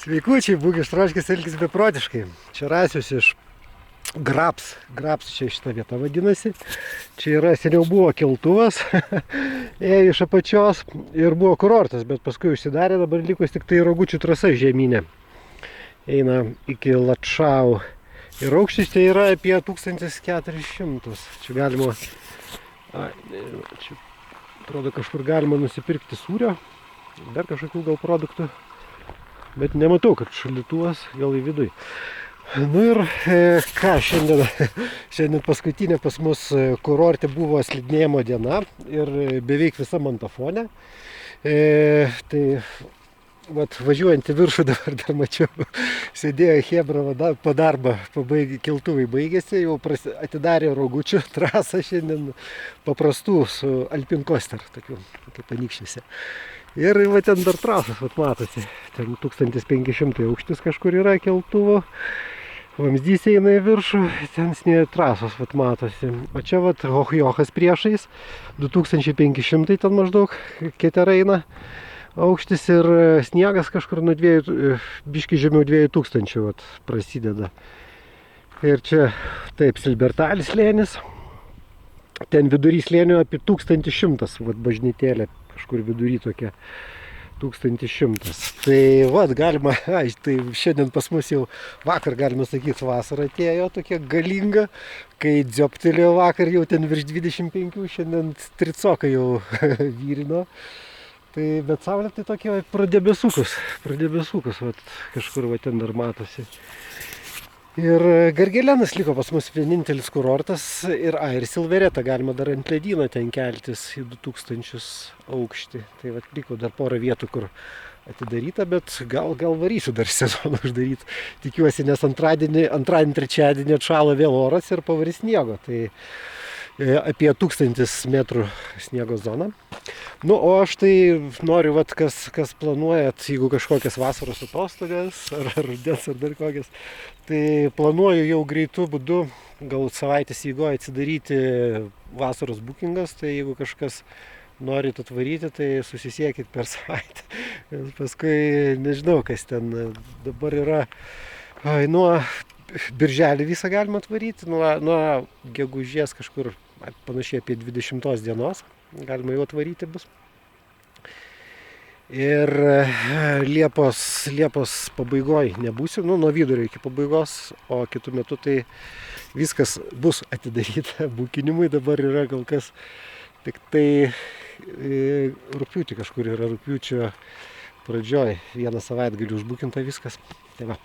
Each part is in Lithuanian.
Sveikučiai, būkit troškis, elkis beprotiškai. Čia rasius iš Graps. Graps čia šitą vietą vadinasi. Čia yra, seniau buvo keltuvas, ėjo iš apačios ir buvo kurortas, bet paskui užsidarė, dabar likus tik tai Rogučių trasa žemynė. Eina iki Latšau. Ir aukštis tai yra apie 1400. Čia galima, čia atrodo kažkur galima nusipirkti sūrio, dar kažkokių gal produktų. Bet nematau, kad šaldytuvas gal į vidui. Nu ir ką, šiandien paskutinė pas mus kurorte buvo slidinėjimo diena ir beveik visa Montafone. Tai vat, važiuojant į viršų dar mačiau, sėdėjo chebra po darbą, keltuvai baigėsi, jau atidarė Rogučių trasą šiandien paprastų su Alpin Coaster, tokiu kaip anykščiuose. Ir va ten dar trasos, vat matosi, ten 1500 aukštis kažkur yra keltuvo, vamzdys eina į viršų, ten trasos, vat matosi. O čia vat Hochjochas priešais, 2500 ten maždaug keterai eina aukštis ir sniegas kažkur nuo biškį žemiau 2000 vat prasideda. Ir čia taip Silbertalis slėnis, ten vidury slėnio apie 1100 vat bažnytėlė. Kažkur vidury tokia 1100. Tai vat galima, tai šiandien pas mus jau vakar galima sakyti vasara atėjo tokia galinga, kai dzioptelėjo vakar jau ten virš 25, šiandien tricoka jau vyrino. Tai bet saulė tai tokie pradebesukus, vat kažkur va ten dar matosi. Ir Gargelenas liko pas mus vienintelis kurortas ir Silvereta galima dar ant ledyno ten keltis į 2000 aukštį. Tai vat liko dar porą vietų, kur atidaryta, bet gal varysiu dar sezoną uždaryti. Tikiuosi, nes antradienį, trečiadienį atšalo vėl oras ir pavarys sniego. Tai apie 1000 metrų sniego zona. Nu, o aš tai noriu, vat, kas planuojat, jeigu kažkokias vasaros atostogas, ar rudens, ar dar kokias, tai planuoju jau greitų būdu, gal savaitės eigoje atsidaryti vasaros bookingas, tai jeigu kažkas norit atvaryti, tai susisiekit per savaitę. Paskui nežinau, kas ten dabar yra. Nuo birželį visą galima atvaryti, nuo gegužės kažkur panašiai apie 20 dienos. Galima jau atvaryti bus. Ir Liepos pabaigoje nebūsiu, nuo vidurio iki pabaigos, o kitų metų tai viskas bus atidaryta bukinimui. Dabar yra gal kas tik tai rugpjūtį kažkur yra, rugpjūčio pradžioj, vieną savaitgalį užbukinta viskas. Tai va.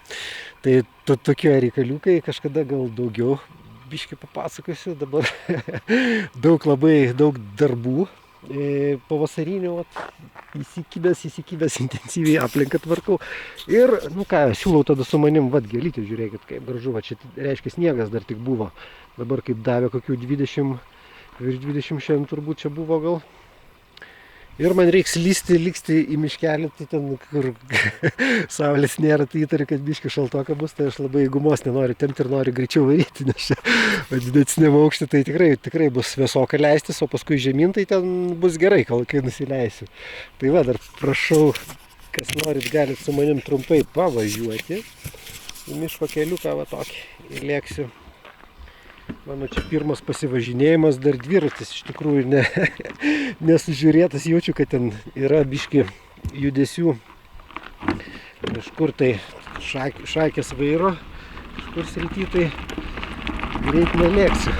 Tai tokie reikaliukai, kažkada gal daugiau biškį papasakosiu, dabar labai daug darbų pavasarinių, įsikibęs intensyviai aplinką tvarkau. Ir, nu ką, siūlau tada su manim, vat gėlytė, žiūrėkit, kaip gražu, va čia reiškia sniegas dar tik buvo. Dabar kaip davė kokių 20, virš 20 šiandien turbūt čia buvo gal. Ir man reiks lįsti į miškelį, tai ten, kur saulės nėra, tai įtariu, kad biškį šaltoka bus, tai aš labai gumos nenoriu tempti ir noriu greičiau varyti, nes čia didesniam aukštį tai tikrai bus vėsoka leistis, o paskui žemyn tai ten bus gerai, kai nusileisiu. Tai va, dar prašau, kas norit, galit su manim trumpai pavažiuoti į miško keliuką, va tokį, ir lėksiu. Mano čia pirmas pasivažinėjimas, dar dviratis iš tikrųjų nesužiūrėtas, jaučiu, kad ten yra biški judesių. Kažkur tai šakės vairo, kažkur srity tai greit nelėksiu.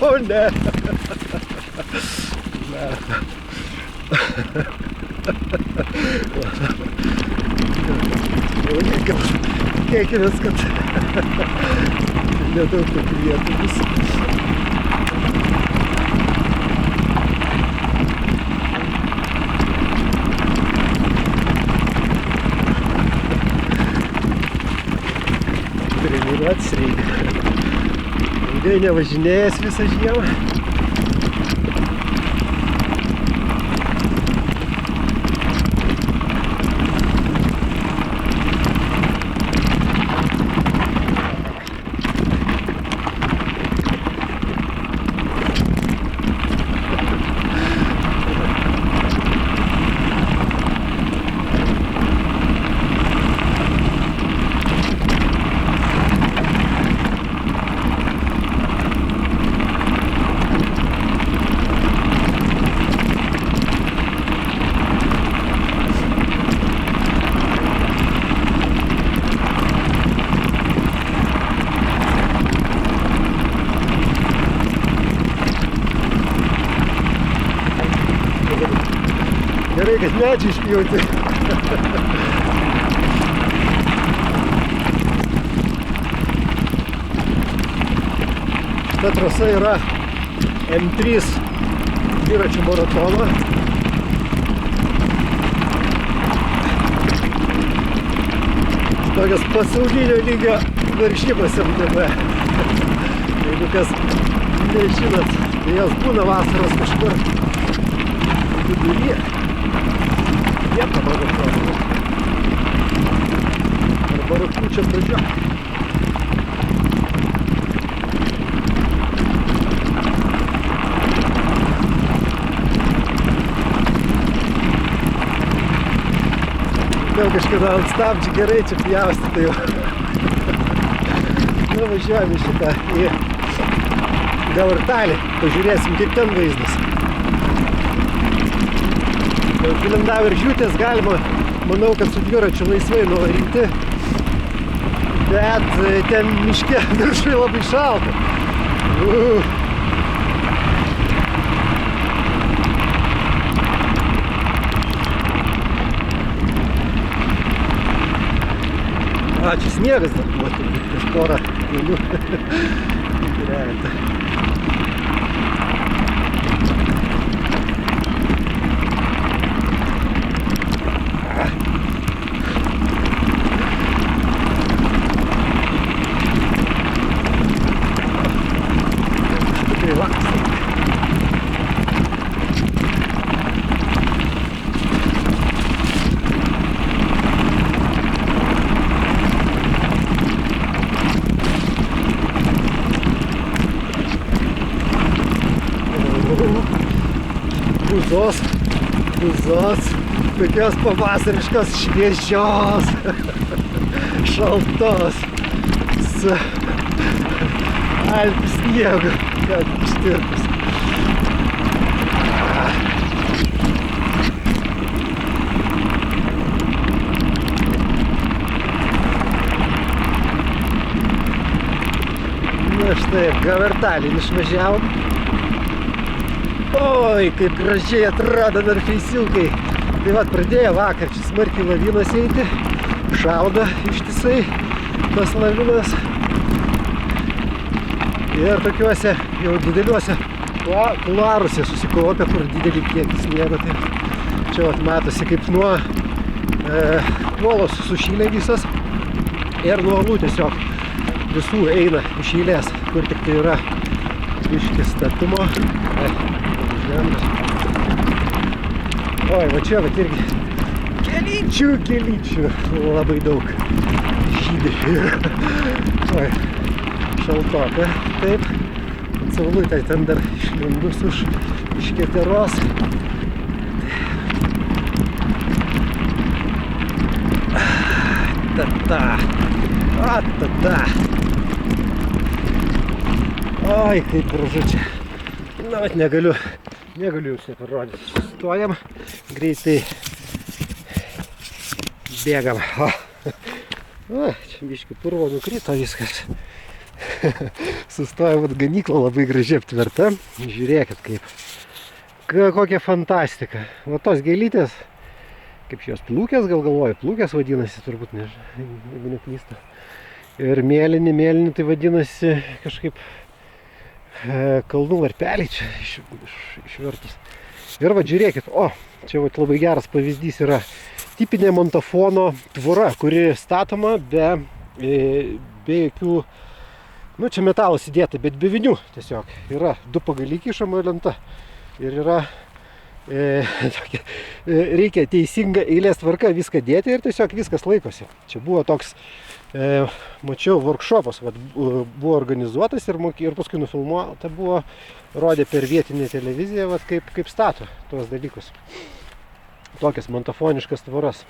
O ne. Tikėkimės, kad nedaug tokių vietų bus. labai nevažinėjęs visą žiemą. Gerai, kad medžiai išpjauti. Ta trasa yra M3 dviračių maratono. Tokias pasaulinio lygio varžybos MTB. Jeigu kas nežinot, tai jos būna vasaros kažkur viduryje. Liepą maratono. Arba rugpjūčio pradžia. Vėl kažkada ant stabdžių gerai čia pjausti, tai jau. Nu, važiuojame šitą į Gavartalį. Pažiūrėsim, kaip ten vaizdas. Kilindaviržiūtės galima, manau, kad su dviračiu laisvai nuvaryti. Bet ten miške viršui labai šalta. A, čia sniegas dar buvo, turbūt prieš porą dienų. Reta. Buzos, tokios pavasariškos, šviežios, šaltos, su Alpių sniegu, kad ištirpus. Na štai, Gavartalį išvažiavom. Oi, kaip gražiai atrodo dar feisiukai. Tai vat, pradėjo vakar čia smarkiai lavinos eiti. Šaudo ištisai tos lavinos. Ir tokiuose jau dideliuose kularuose susikopė, kur didelį kiekį sniego. Tai čia vat matosi, kaip nuo uolos sušylė visas. Ir nuo uolų tiesiog visų eina iš eilės, kur tik tai yra biškį statumo. Oi, va čia vat irgi kelyčių labai daug žydė. Oi, šaltoka, taip. Saulutė ten dar išlindus iš keteros. Ta-ta. Oi, kaip gražu čia. Na, vat negaliu jums neparodyti. Stojam, greitai bėgam. Čia biškį purvo nukrito viskas. Sustojam, vat ganykla labai gražiai aptverta. Žiūrėkit kaip. Kokia fantastika. Va tos gėlytės, kaip šios plūkės, gal galvoju, plūkės vadinasi, turbūt, jeigu neklystu. Ir mėlyni, tai vadinasi kažkaip kalnų varpeliai čia išvertus. Ir va, žiūrėkit, čia va, labai geras pavyzdys yra tipinė montafono tvora, kuri statoma be jokių Nu, čia metalas įdėta, bet be vinių tiesiog. Yra 2 pagaliai kišama lenta ir yra reikia teisinga eilės tvarka viską dėti ir tiesiog viskas laikosi. Čia buvo toks, mačiau, workshopas, buvo organizuotas ir paskui nufilmuota buvo, rodė per vietinę televiziją, kaip stato tuos dalykus. Tokias montafoniškas tvoras.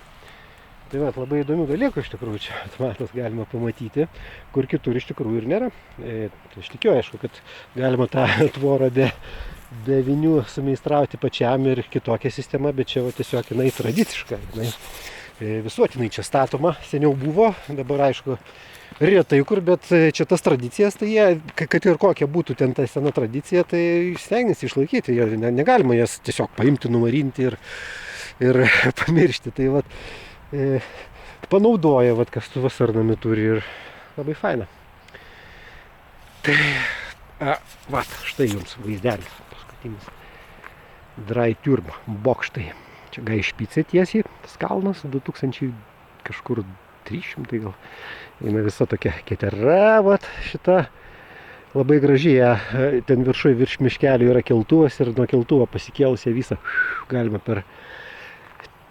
Tai labai įdomių dalykų iš tikrųjų čia, matot, galima pamatyti, kur kitur iš tikrųjų ir nėra. Tai aš tikiu, aišku, kad galima tą tvorą be vinių sumeistrauti pačiam ir kitokia sistema, bet čia tiesiog jinai tradiciška, jinai visuotinai čia statoma, seniau buvo, dabar aišku retai kur, bet čia tas tradicijas, tai jie, kad ir kokia būtų ten ta sena tradicija, tai stengiasi išlaikyti, negalima jas tiesiog paimti, numarinti ir pamiršti, tai panaudoja, kastuvas arnami turi ir labai faina. Tai, štai jums vaizdelis. Dry Turbo bokštai. Čia Gaišpicė tiesiai, tas kalnas, 2000 kažkur 300 gal. Eina visa tokia ketera, šita labai gražiai. Ten virš miškelio yra keltuvas ir nuo keltuvo pasikėlus ją visą galima per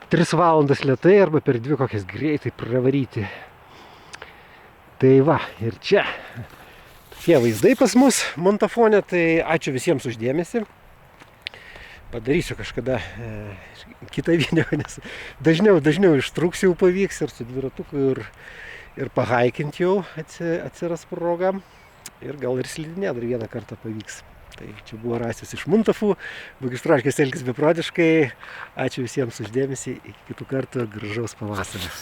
3 valandas lėtai arba per 2 kokias greitai pravaryti. Tai ir čia tokie vaizdai pas mus montafone, tai ačiū visiems už dėmesį. Padarysiu kažkada kitą video, nes dažniau ištrūks jau pavyks ir su dviratuku ir pahaikinti jau atsiras proga. Ir gal ir slidinė dar vieną kartą pavyks. Tai čia buvo Rasius iš Muntafų, Bogistraškės elgis beprotiškai. Ačiū visiems už dėmesį, iki kitų kartų, gražaus pavasario.